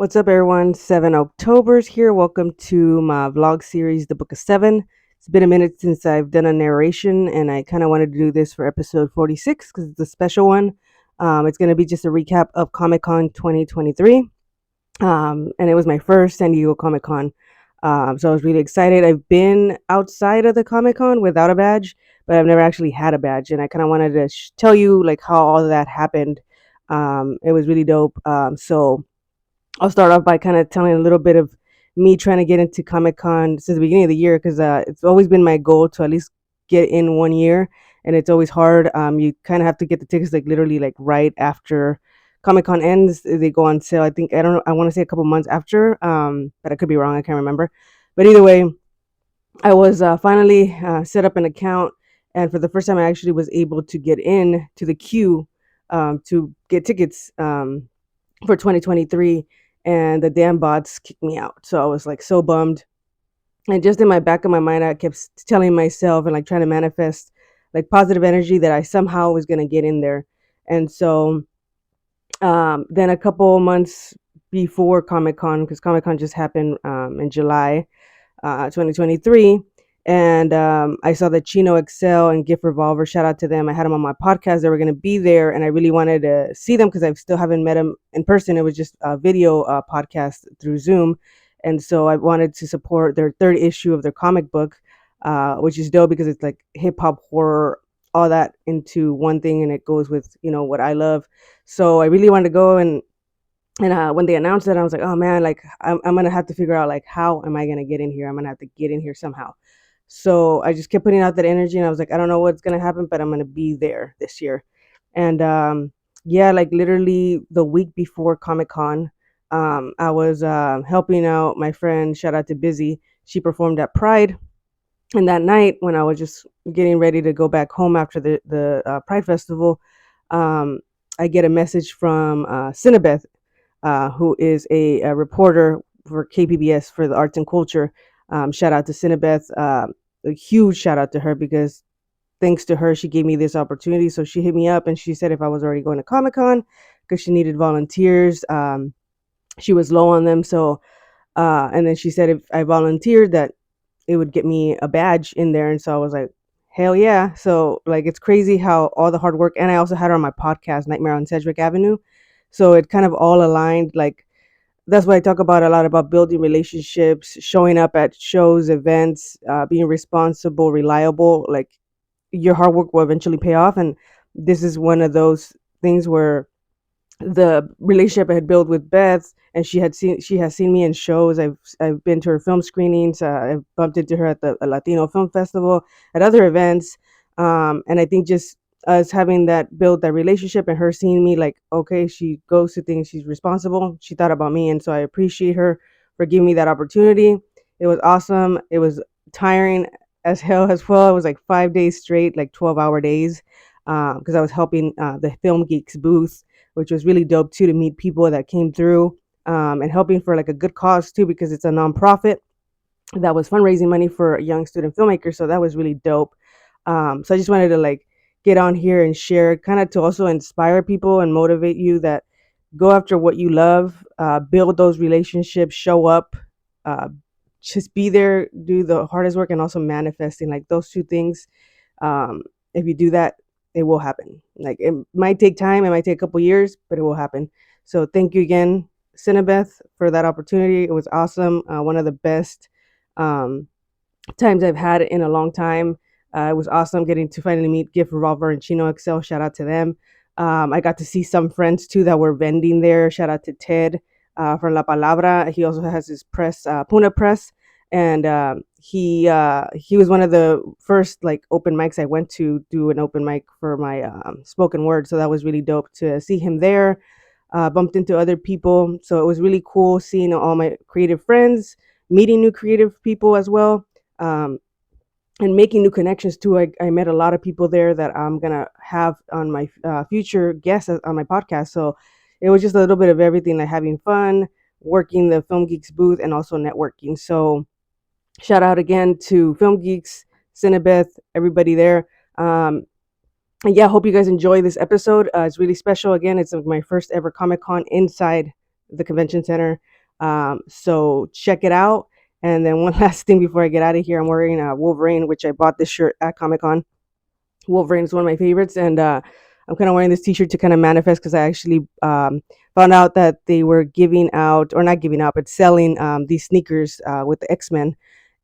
What's up, everyone? 7 Octoberz here. Welcome to my vlog series, The Book of Seven. It's been a minute since I've done a narration, and I kind of wanted to do this for episode 46 because it's a special one. It's going to be just a recap of Comic Con 2023. And it was my first San Diego Comic Con. So I was really excited. I've been outside of the Comic Con without a badge, but I've never actually had a badge. And I kind of wanted to tell you like how all of that happened. It was really dope. So I'll start off by kind of telling a little bit of me trying to get into Comic Con since the beginning of the year because it's always been my goal to at least get in one year, and it's always hard. You kind of have to get the tickets like literally like right after Comic Con ends. They go on sale. I think I don't know. I want to say a couple months after, but I could be wrong. I can't remember. But either way, I was finally set up an account, and for the first time, I actually was able to get in to the queue to get tickets for 2023, and the damn bots kicked me out. So I was like so bummed. And just in my back of my mind, I kept telling myself and like trying to manifest like positive energy that I somehow was gonna get in there. And so then a couple months before Comic Con, because Comic Con just happened in July 2023. And I saw that Chino Excel and Gift Revolver, shout out to them. I had them on my podcast. They were going to be there, and I really wanted to see them because I still haven't met them in person. It was just a video podcast through Zoom. And so I wanted to support their third issue of their comic book, which is dope because it's like hip hop, horror, all that into one thing, and it goes with, what I love. So I really wanted to go, and when they announced it, I was like, oh man, like I'm gonna have to figure out like how am I gonna get in here? I'm gonna have to get in here somehow. So I just kept putting out that energy, and I was like, I don't know what's gonna happen, but I'm gonna be there this year. And yeah, like literally the week before Comic Con, I was helping out my friend. Shout out to Busy. She performed at Pride, and that night when I was just getting ready to go back home after the Pride Festival, um, I get a message from Cinnabeth, who is a reporter for KPBS for the arts and culture. Shout out to Cinnabeth. A huge shout out to her because thanks to her, she gave me this opportunity. So she hit me up and she said if I was already going to Comic Con because she needed volunteers. She was low on them. So, and then she said if I volunteered, that it would get me a badge in there. And so I was like, hell yeah. So, like, it's crazy how all the hard work, and I also had her on my podcast, Nightmare on Sedgwick Avenue. So it kind of all aligned. Like, that's what I talk about a lot about building relationships, showing up at shows, events, being responsible, reliable. Like your hard work will eventually pay off. And this is one of those things where the relationship I had built with Beth, and she has seen me in shows. I've been to her film screenings. I've bumped into her at the Latino Film Festival, at other events, and I think just us having that built that relationship and her seeing me like, okay, she goes to things, she's responsible. She thought about me, and so I appreciate her for giving me that opportunity. It was awesome. It was tiring as hell as well. It was like 5 days straight, like 12-hour days, because I was helping the Film Geeks booth, which was really dope too, to meet people that came through, and helping for like a good cause too, because it's a nonprofit that was fundraising money for young student filmmakers. So that was really dope. So I just wanted to like get on here and share, kind of to also inspire people and motivate you that go after what you love, build those relationships, show up, uh, just be there, do the hardest work, and also manifesting, like those two things. Um, if you do that, it will happen. Like it might take time, it might take a couple years, but it will happen. So thank you again, Cinnabeth, for that opportunity. It was awesome. One of the best um, times I've had in a long time. It was awesome getting to finally meet Gift Revolver and Chino Excel. Shout out to them. I got to see some friends too that were vending there. Shout out to Ted from La Palabra. He also has his press, Puna Press, and he was one of the first like open mics I went to do an open mic for my spoken word. So that was really dope to see him there. Bumped into other people, so it was really cool seeing all my creative friends, meeting new creative people as well. Um, and making new connections too. I met a lot of people there that I'm gonna have on my future guests on my podcast. So it was just a little bit of everything, like having fun, working the Film Geeks booth, and also networking. So shout out again to Film Geeks, Cinnabeth, everybody there. And yeah, hope you guys enjoy this episode. It's really special. Again, it's my first ever Comic Con inside the convention center. So check it out. And then one last thing before I get out of here, I'm wearing Wolverine, which I bought this shirt at Comic-Con. Wolverine is one of my favorites, and I'm kind of wearing this T-shirt to kind of manifest because I actually found out that they were giving out, or not giving out, but selling these sneakers with the X-Men,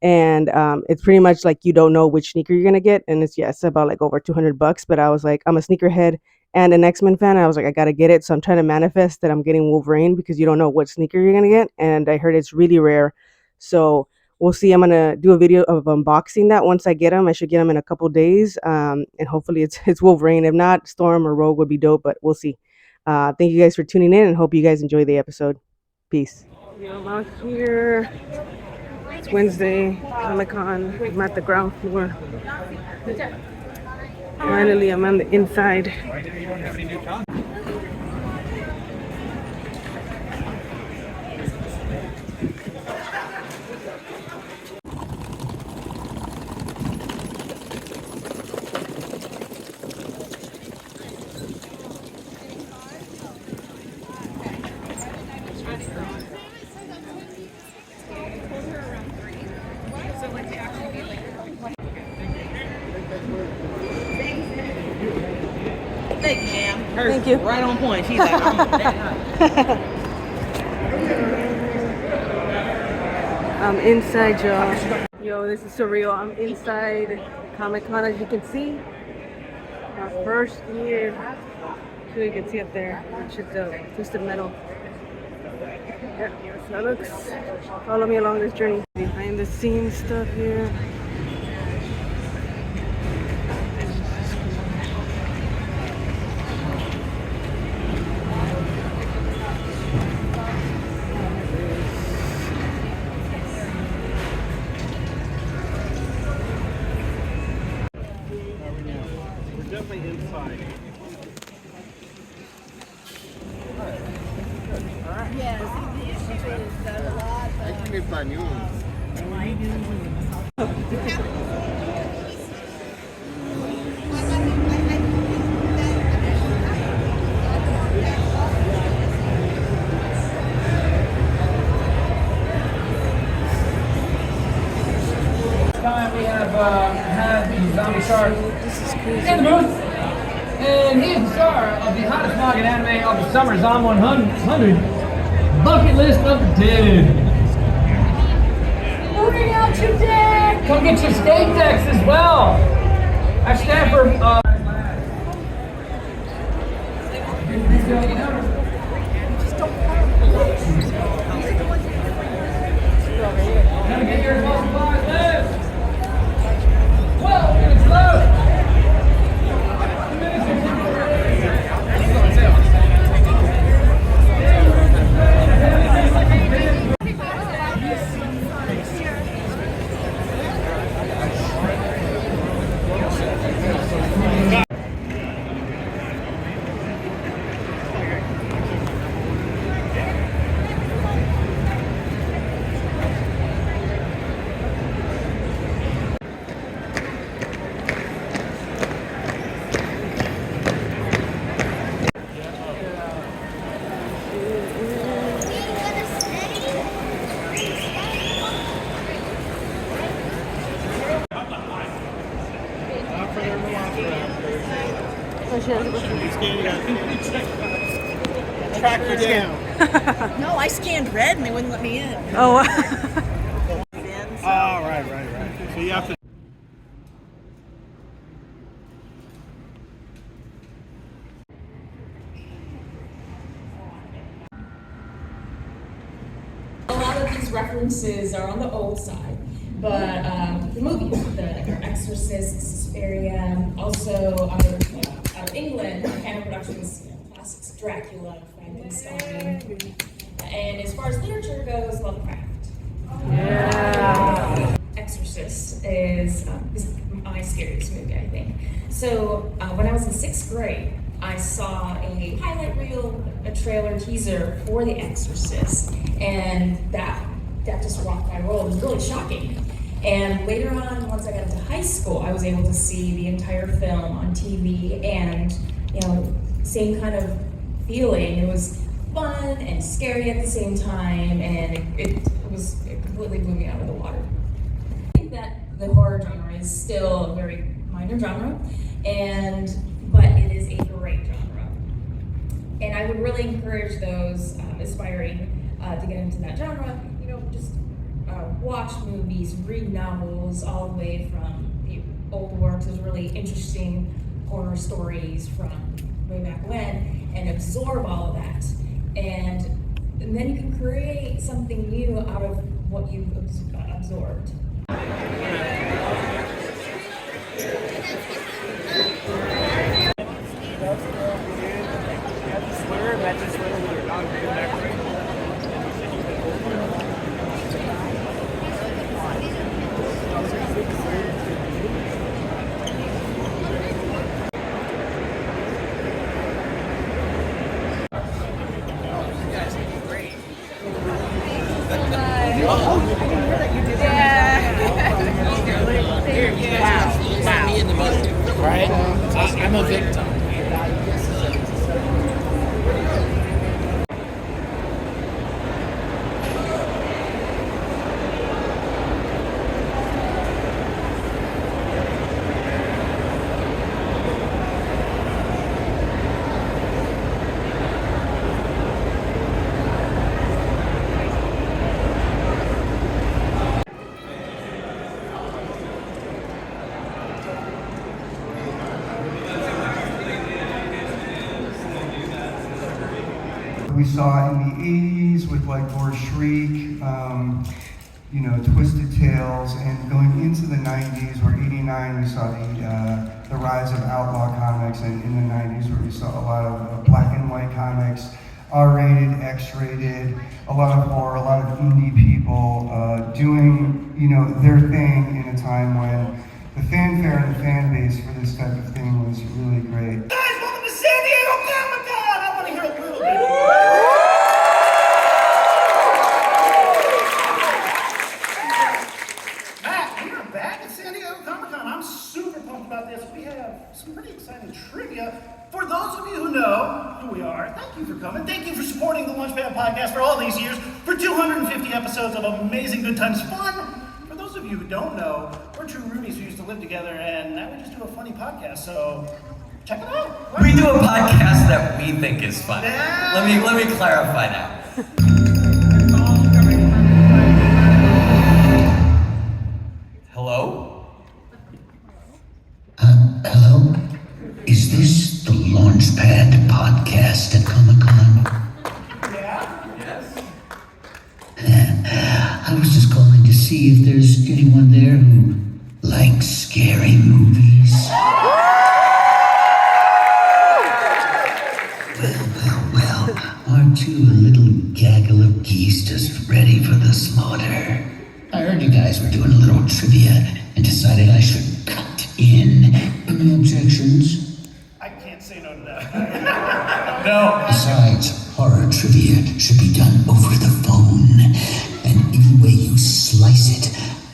and it's pretty much like you don't know which sneaker you're gonna get, and it's about like over $200. But I was like, I'm a sneakerhead and an X-Men fan. I was like, I gotta get it, so I'm trying to manifest that I'm getting Wolverine because you don't know what sneaker you're gonna get, and I heard it's really rare, so we'll see. I'm gonna do a video of unboxing that once I get them. I should get them in a couple days, and hopefully it's Wolverine. If not, Storm or Rogue would be dope, but we'll see. Thank you guys for tuning in, and hope you guys enjoy the episode. Peace. Yeah, I'm out here. It's Wednesday, Comic-Con. I'm at the ground floor. Finally, I'm on the inside. Thank you, ma'am. Hers Thank you. Right on point. She's like, I'm inside, y'all. Yo, this is surreal. I'm inside Comic-Con, as you can see. Our first year. So you can see up there, which is the twisted metal. Yeah, that's how it looks. Follow me along this journey. Behind the scenes stuff here. Definitely inside. I can español. Time we have had the zombie shark This is crazy. in the booth, and he is the star of the hottest manga anime of the summer, Zom 100 Bucket List of the Dead. Moving out your deck! Come get your skate decks as well. I stand for Gotta get your supplies list. 12 minutes left. 2 minutes Track her down. no, I scanned red and they wouldn't let me in. Oh, wow. Oh, right. So you have to. A lot of these references are on the old side, but the movies, the Exorcist, Suspiria, also out of England, Hammer Productions, classics, Dracula, Frankenstein, and as far as literature goes, Lovecraft. Yeah. Exorcist is my scariest movie, I think. So when I was in 6th grade, I saw a highlight reel, a trailer teaser for The Exorcist, and that just rocked my world. It was really shocking. And later on, once I got into high school, I was able to see the entire film on TV, and same kind of feeling. It was fun and scary at the same time, and it completely blew me out of the water. I think that the horror genre is still a very minor genre, but it is a great genre. And I would really encourage those aspiring to get into that genre, just watch movies, read novels, all the way from the old works. There's really interesting horror stories from way back when, and absorb all of that. And then you can create something new out of what you've absorbed. Right? I'm a victim. We saw in the 80s with like Boris Shriek, Twisted Tales, and going into the 90s, where 89 we saw the rise of outlaw comics, and in the 90s where we saw a lot of black and white comics, R-rated, X-rated, a lot of horror, a lot of indie people doing their thing in a time when the fanfare and the fan base for this type of thing was really great. Guys, welcome to San Diego Comic-Con! I want to hear a little bit. Matt, we are back at San Diego Comic-Con. I'm super pumped about this. We have some pretty exciting trivia. For those of you who know who we are, thank you for coming. Thank you for supporting the Launchpad Podcast for all these years, for 250 episodes of amazing good times fun. For those of you who don't know, we're true roomies who used to live together, and now we just do a funny podcast, so check it out. We do a podcast that we think is funny. Yeah. Let me clarify that. Hello? Hello? Is this the Launchpad Podcast at Comic-Con? Yeah? Yes. I was just calling to see if there's anyone there who likes scary movies. Well, aren't you a little gaggle of geese just ready for the slaughter? I heard you guys were doing a little trivia and decided I should cut in. Any objections? I can't say no to that. No. Besides, horror trivia should be done over the phone. And any way you slice it,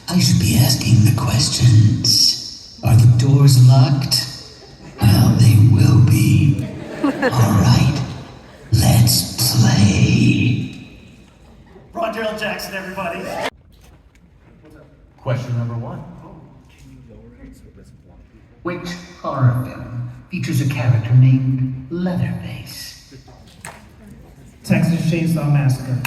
I should be asking the questions. Are the doors locked? Well, they will be. All right, let's play. Ron Darrell Jackson, everybody. Question number 1. Which horror film features a character named Leatherface? Texas Chainsaw Massacre.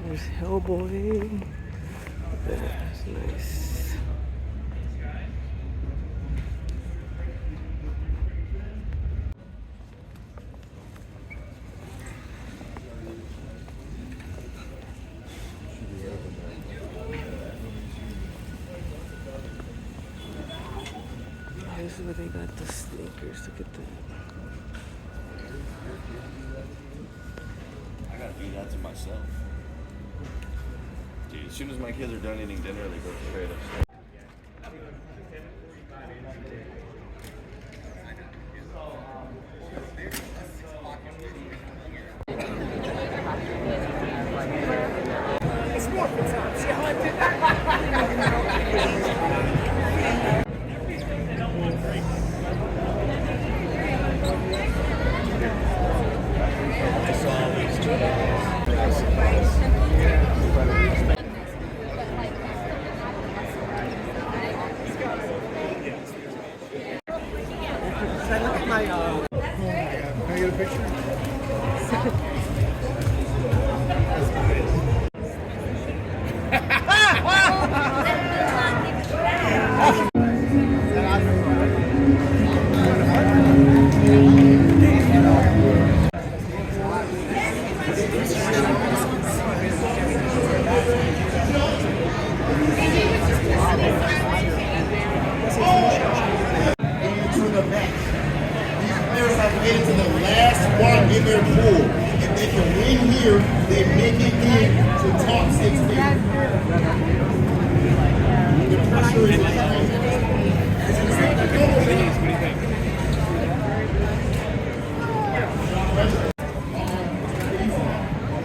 There's Hellboy. That's nice. this is where they got the sneakers. Look at that. I gotta do that to myself. Dude, as soon as my kids are done eating dinner, they go straight upstairs. In their pool. If they can win here, they make it in to top 16. The pressure is high.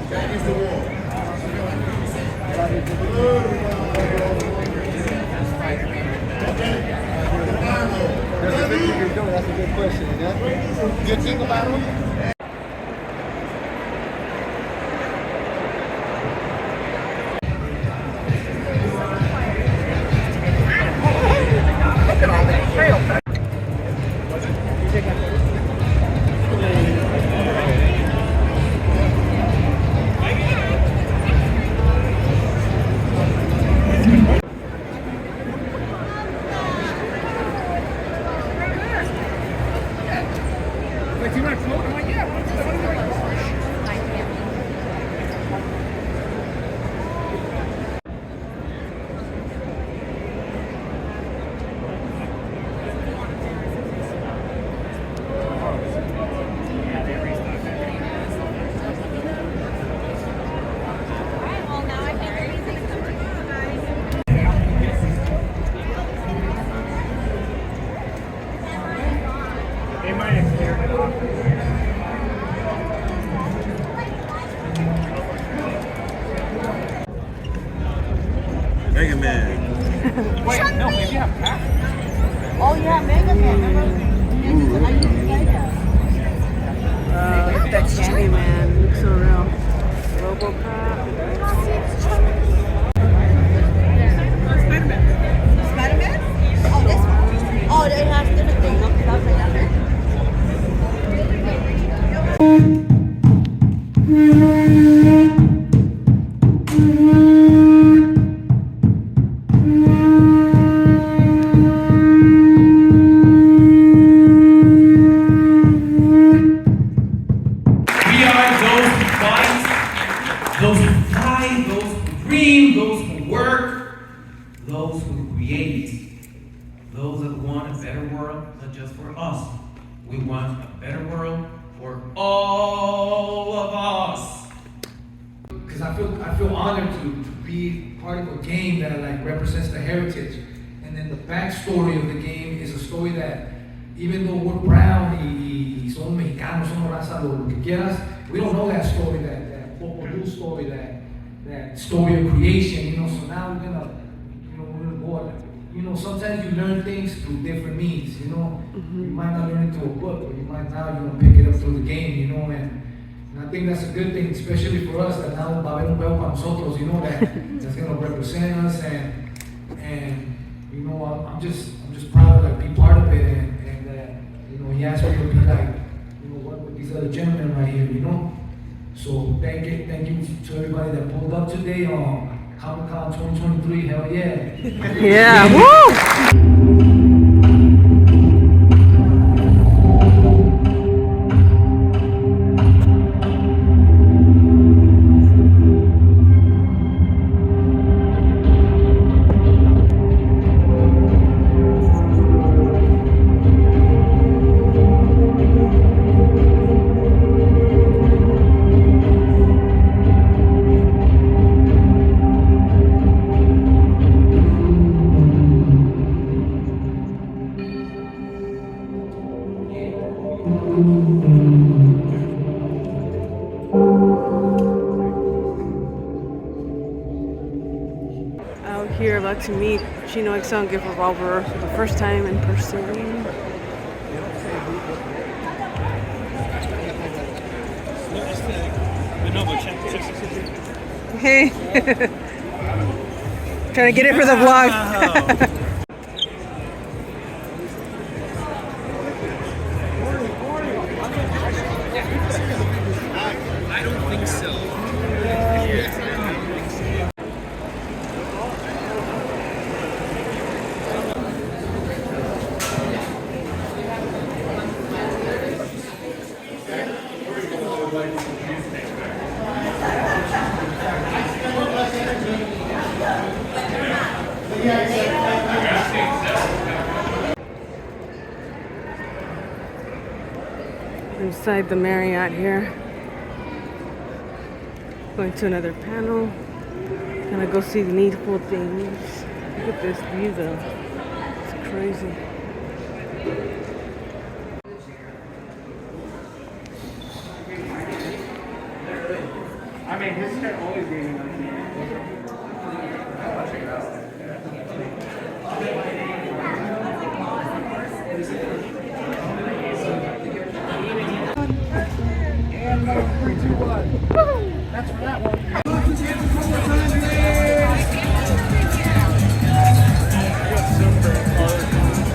That is the wall. That's a good question. Yeah? Good thing about them? Mega Man. Wait, no, maybe you have Pac. Oh yeah, Mega Man. I used to play that. Look at that Candyman. Looks so real. Robocop. Spider-Man. Spider-Man? Oh, this one. Oh, it has different things. Okay, that's right there. Those who fly, those who dream, those who work, those who create, those that want a better world, not just for us. We want a better world for all of us. Because I feel honored to be part of a game that like represents the heritage. And then the backstory of the game is a story that even though we're brown y somos mexicanos, somos raza, lo que quieras, we don't know that story, that story, that story of creation, you know. So now we're gonna go on. Sometimes you learn things through different means, you know. You might not learn it through a book, but you might now pick it up through the game, you know. And I think that's a good thing, especially for us, that now va a haber un juego para nosotros, you know, that's gonna represent us, and you know, I'm just proud to be part of it, and he asked me to be like, work with these other gentlemen right here, you know. So thank you to everybody that pulled up today on Comic-Con 2023. Hell yeah! Yeah, woo! got to meet Chino XL and Gift Revolver for the first time in person. Hey. Trying to get it for the vlog. I don't think so. Inside the Marriott here. Going to another panel. Gonna go see the needful things. Look at this view though. It's crazy. I mean, his hair always being like That's for that one.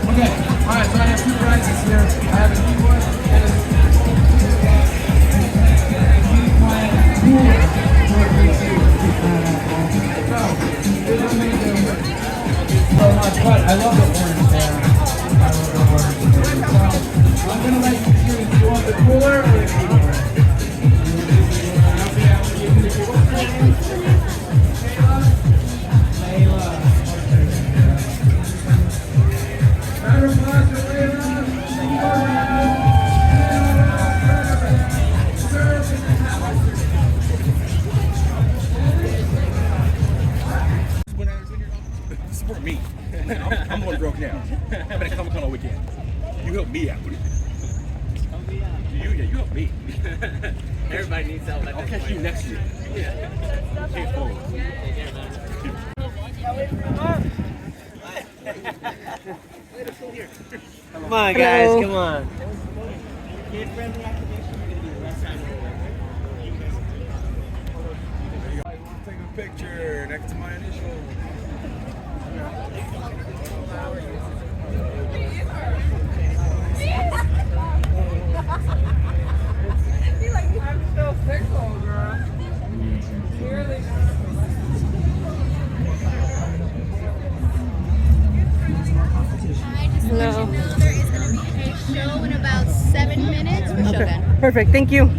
Okay, alright, so I have two prizes here. I have a keyboard and a so much, but I love the orange there. I love the orange. So I'm gonna let you choose. Do you want the cooler or the keyboard? Support me. I'm the one broke now. I've been at Comic Con all weekend. You help me out. Yeah, you help me. Everybody needs help. I'll catch you next year. Yeah. Can't forward. Come on, guys. Hello. Come on. Kid-friendly activation. We're gonna do the left side over. Take a picture next to my initial. I'm so fickle, girl. Really. Hello. There is going to be a show in about 7 minutes. We're show then. Perfect. Thank you.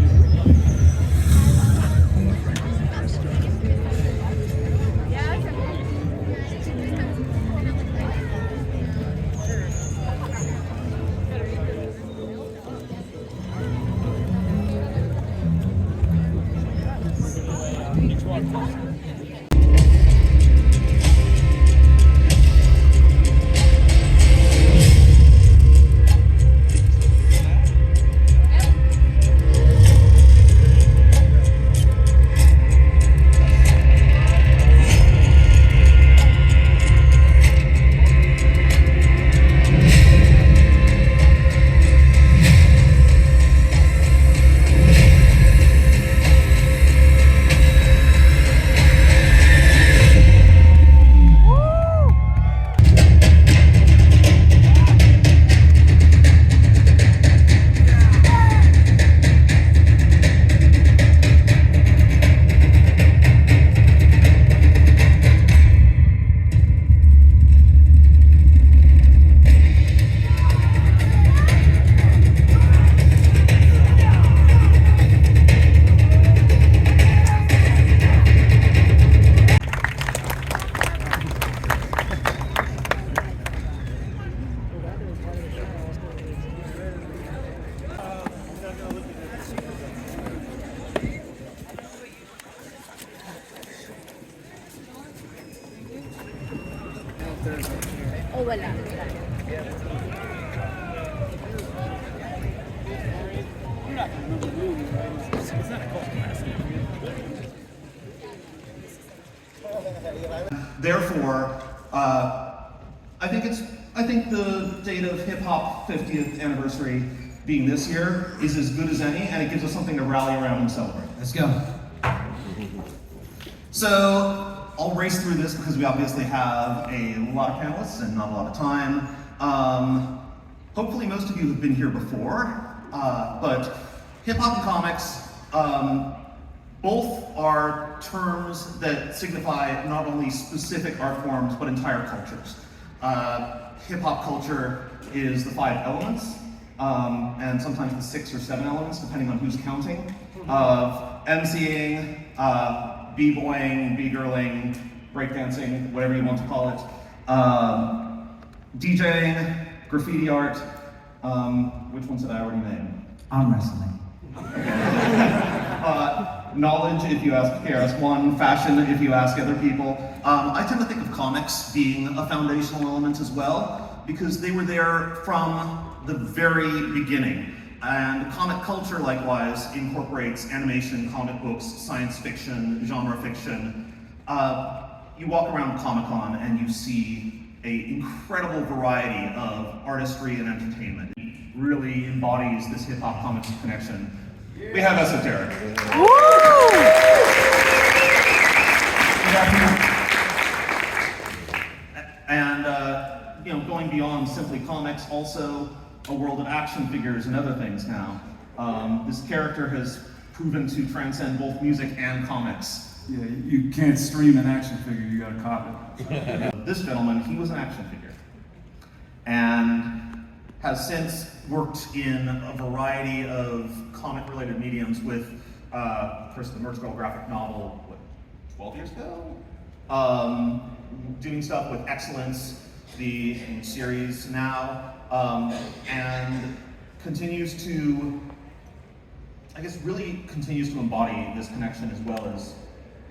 O wala. Therefore, I think the date of hip hop 50th anniversary being this year is as good as any, and it gives us something to rally around and celebrate. Let's go. So I'll race through this because we obviously have a lot of panelists and not a lot of time. Hopefully most of you have been here before, but hip hop and comics, both are terms that signify not only specific art forms, but entire cultures. Hip hop culture is the 5 elements, and sometimes the 6 or 7 elements, depending on who's counting, of MCing, b-boying, b-girling, breakdancing, whatever you want to call it, DJing, graffiti art, which ones did I already name? Arm wrestling. Knowledge, if you ask KRS-One, fashion, if you ask other people. I tend to think of comics being a foundational element as well, because they were there from the very beginning. And comic culture, likewise, incorporates animation, comic books, science fiction, genre fiction. You walk around Comic-Con and you see an incredible variety of artistry and entertainment. It really embodies this hip-hop comics connection. We have Esoteric. And going beyond simply comics, also a world of action figures and other things now. This character has proven to transcend both music and comics. Yeah, you can't stream an action figure, you gotta cop it. This gentleman, he was an action figure, and has since worked in a variety of comic-related mediums with, of course, the Merch Girl graphic novel, 12 years ago? Doing stuff with Excellence, the series now, and continues to, really continues to embody this connection as well as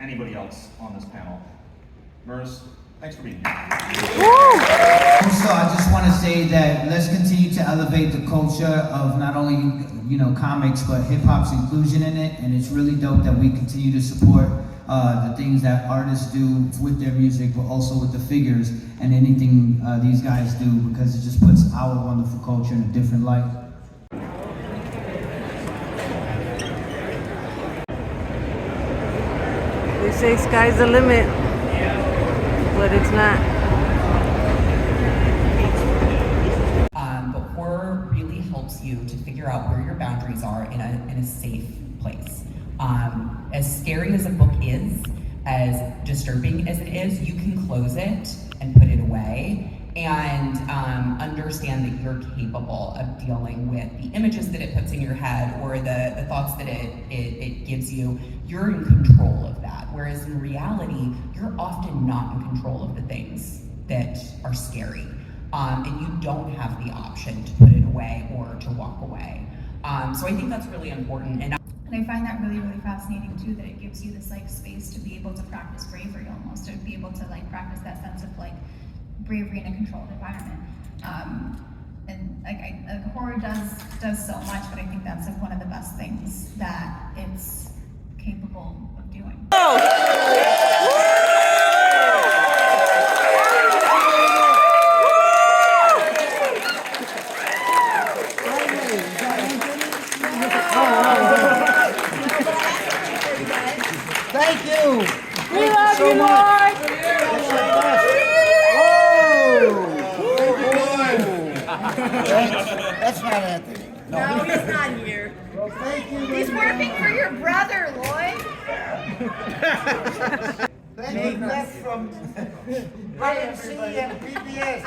anybody else on this panel. Mers, thanks for being here. Also, I just want to say that let's continue to elevate the culture of not only, comics, but hip-hop's inclusion in it, and it's really dope that we continue to support the things that artists do with their music, but also with the figures and anything these guys do, because it just puts our wonderful culture in a different light. They say sky's the limit, but it's not. But horror really helps you to figure out where your boundaries are in a safe place. As scary as a book is, as disturbing as it is, you can close it and put it away and understand that you're capable of dealing with the images that it puts in your head or the thoughts that it gives you. You're in control of that. Whereas in reality, you're often not in control of the things that are scary. And you don't have the option to put it away or to walk away. So I think that's really important. And I find that really, really fascinating too, that it gives you this space to be able to practice bravery almost, to be able to practice that sense of bravery in a controlled environment. And horror does so much, but I think that's one of the best things that it's capable of doing. Thank you. We love you, Lord. That's not Anthony. No, he's not here. Well, thank you. He's working for your brother, Lloyd. Thank you, Beth from IMC and PBS.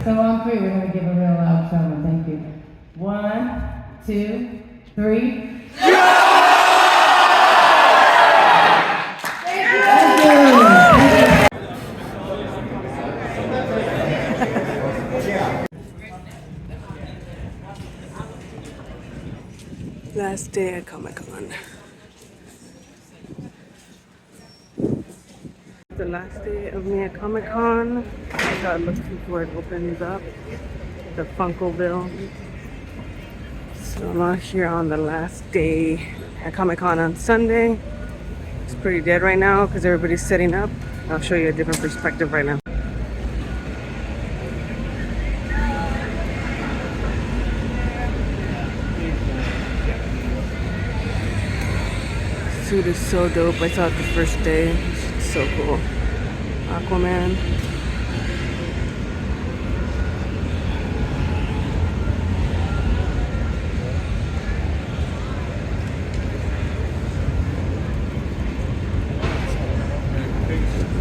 So on 3, we're going to give a real loud show. Thank you. 1, 2, 3. Last day at Comic-Con. The last day of me at Comic-Con. I got looking before it opens up. The Funkoville. So I'm out here on the last day at Comic-Con on Sunday. It's pretty dead right now because everybody's setting up. I'll show you a different perspective right now. Suit is so dope. I saw it the first day. It's so cool. Aquaman.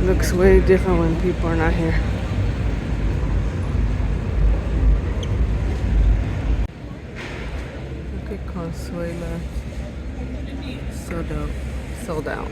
Looks way different when people are not here. Look at Consuela. So dope. Sold out.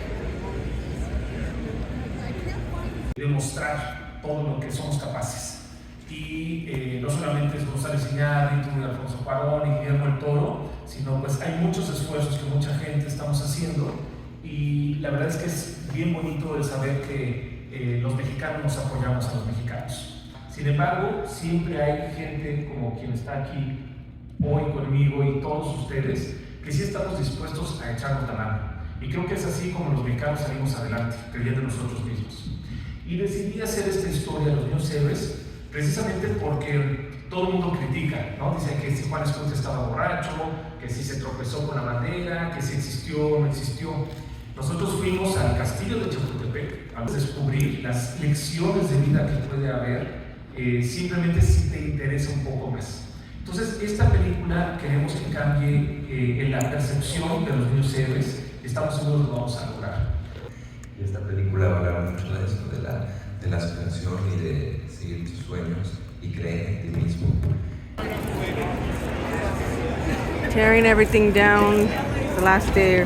Demostrar todo lo que somos capaces. Y no solamente es González Iñárritu, Alfonso Cuarón y Guillermo el Toro, sino pues hay muchos esfuerzos que mucha gente estamos haciendo y la verdad es que es bien bonito el saber que los mexicanos nos apoyamos a los mexicanos. Sin embargo, siempre hay gente como quien está aquí hoy conmigo y todos ustedes que sí estamos dispuestos a echarnos la mano. Y creo que es así como los mexicanos salimos adelante, creyendo en nosotros mismos. Y decidí hacer esta historia de los niños héroes precisamente porque todo el mundo critica, ¿no? Dice que si Juan Escutia estaba borracho, que si se tropezó con la bandera, que si existió o no existió. Nosotros fuimos al castillo de Chapultepec a descubrir las lecciones de vida que puede haber, simplemente si te interesa un poco más. Entonces, esta película queremos que cambie en la percepción de los niños héroes. Estamos seguros que lo vamos a lograr. Y esta película va a hablar mucho de eso, de la aspiración y de seguir tus sueños y creer en ti mismo. Tearing everything down, the last day